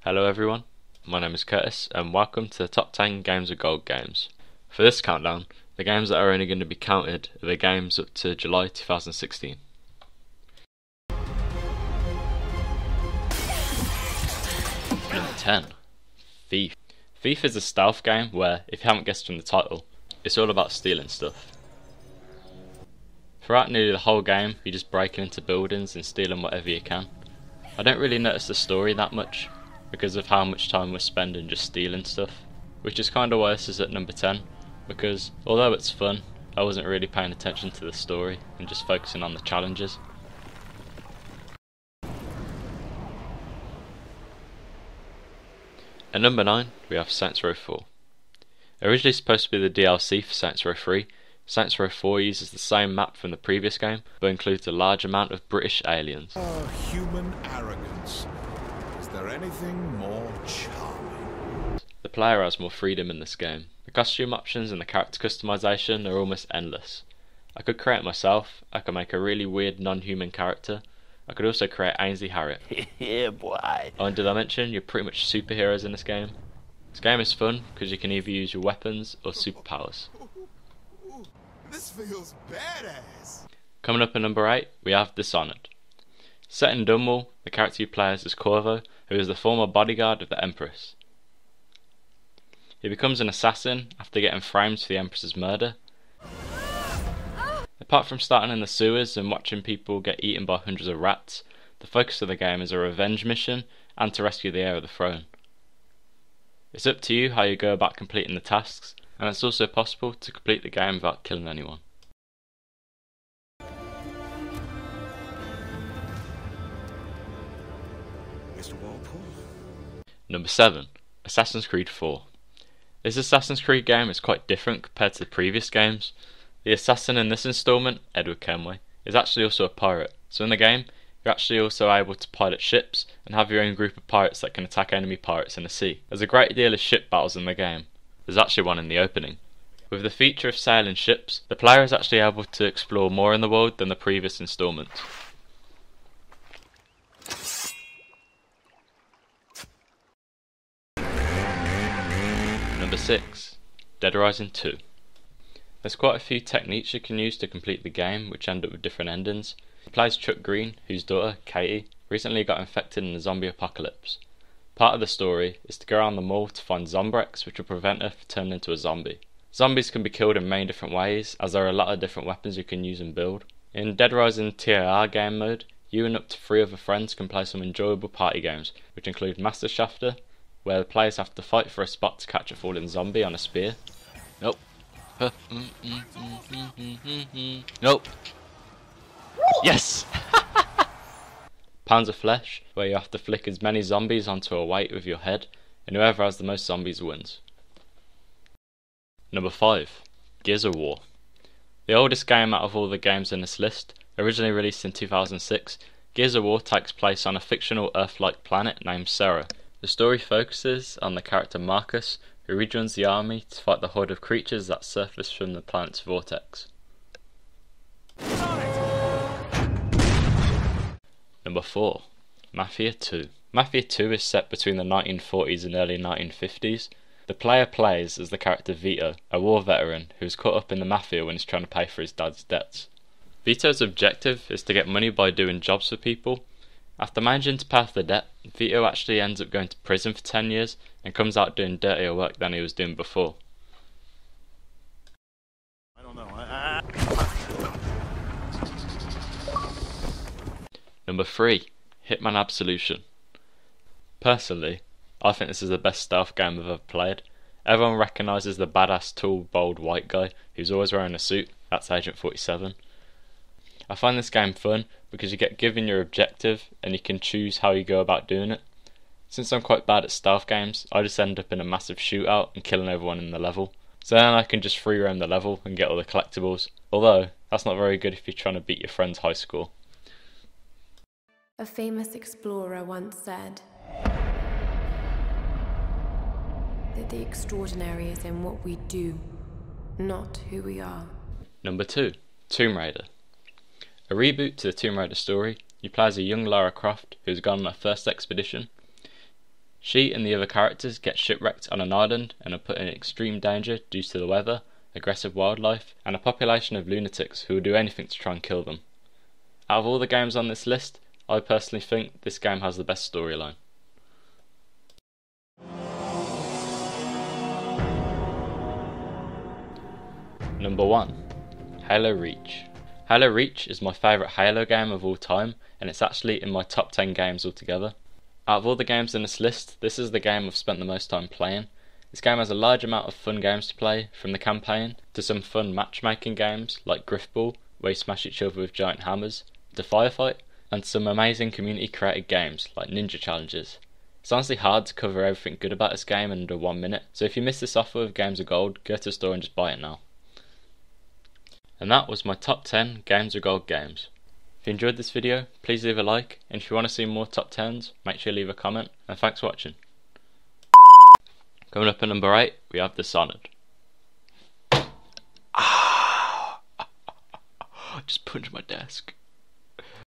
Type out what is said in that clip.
Hello everyone, my name is Curtis and welcome to the top 10 Games of Gold games. For this countdown, the games that are only going to be counted are the games up to July 2016. Number 10. Thief. Thief is a stealth game where, if you haven't guessed from the title, it's all about stealing stuff. Throughout nearly the whole game, you're just breaking into buildings and stealing whatever you can. I don't really notice the story that much, because of how much time we're spending just stealing stuff, which is kinda why this is at number 10, because although it's fun, I wasn't really paying attention to the story and just focusing on the challenges. At number 9, we have Saints Row 4. Originally supposed to be the DLC for Saints Row 3, Saints Row 4 uses the same map from the previous game, but includes a large amount of British aliens. Oh, human arrogance. Is there anything more charming? The player has more freedom in this game. The costume options and the character customization are almost endless. I could create myself, I could make a really weird non-human character, I could also create Ainsley Harriott. Yeah, boy. Oh, and did I mention you're pretty much superheroes in this game? This game is fun because you can either use your weapons or superpowers. This feels badass. Coming up at number 8, we have Dishonored. Set in Dunwall, the character you play as is Corvo, who is the former bodyguard of the Empress. He becomes an assassin after getting framed for the Empress's murder. Apart from starting in the sewers and watching people get eaten by hundreds of rats, the focus of the game is a revenge mission and to rescue the heir of the throne. It's up to you how you go about completing the tasks, and it's also possible to complete the game without killing anyone. Mr. Walpole? Number 7. Assassin's Creed 4. This Assassin's Creed game is quite different compared to the previous games. The assassin in this installment, Edward Kenway, is actually also a pirate, so in the game you're actually also able to pilot ships and have your own group of pirates that can attack enemy pirates in the sea. There's a great deal of ship battles in the game. There's actually one in the opening. With the feature of sailing ships, the player is actually able to explore more in the world than the previous installments. Number 6. Dead Rising 2. There's quite a few techniques you can use to complete the game, which end up with different endings. He plays Chuck Green, whose daughter, Katie, recently got infected in a zombie apocalypse. Part of the story is to go around the mall to find Zombrex, which will prevent her from turning into a zombie. Zombies can be killed in many different ways, as there are a lot of different weapons you can use and build. In Dead Rising TAR game mode, you and up to 3 other friends can play some enjoyable party games, which include Master Shafter, where the players have to fight for a spot to catch a falling zombie on a spear. Nope. Nope. Yes! Pounds of Flesh, where you have to flick as many zombies onto a weight with your head, and whoever has the most zombies wins. Number 5. Gears of War. The oldest game out of all the games in this list, originally released in 2006, Gears of War takes place on a fictional Earth-like planet named Serra. The story focuses on the character Marcus, who rejoins the army to fight the horde of creatures that surface from the planet's vortex. Number 4. Mafia II. Mafia II is set between the 1940s and early 1950s. The player plays as the character Vito, a war veteran who is caught up in the Mafia when he's trying to pay for his dad's debts. Vito's objective is to get money by doing jobs for people. After managing to pay off the debt, Vito actually ends up going to prison for 10 years and comes out doing dirtier work than he was doing before. I don't know. Number 3. Hitman Absolution. Personally, I think this is the best stealth game I've ever played. Everyone recognises the badass, tall, bold white guy who's always wearing a suit. That's Agent 47. I find this game fun because you get given your objective and you can choose how you go about doing it. Since I'm quite bad at stealth games, I just end up in a massive shootout and killing everyone in the level. So then I can just free roam the level and get all the collectibles, although that's not very good if you're trying to beat your friend's high score. A famous explorer once said that the extraordinary is in what we do, not who we are. Number 2. Tomb Raider. A reboot to the Tomb Raider story, you play as a young Lara Croft who's gone on her first expedition. She and the other characters get shipwrecked on an island and are put in extreme danger due to the weather, aggressive wildlife, and a population of lunatics who will do anything to try and kill them. Out of all the games on this list, I personally think this game has the best storyline. Number 1. Halo Reach. Halo Reach is my favourite Halo game of all time, and it's actually in my top 10 games altogether. Out of all the games in this list, this is the game I've spent the most time playing. This game has a large amount of fun games to play, from the campaign to some fun matchmaking games like Griffball, where you smash each other with giant hammers, to Firefight, and some amazing community created games like Ninja Challenges. It's honestly hard to cover everything good about this game in under 1 minute, so if you missed this offer of Games of Gold, go to the store and just buy it now. And that was my top 10 Games of Gold games. If you enjoyed this video, please leave a like, and if you want to see more top 10s, make sure you leave a comment, and thanks for watching. Coming up at number 8, we have Dishonored. Just punched my desk.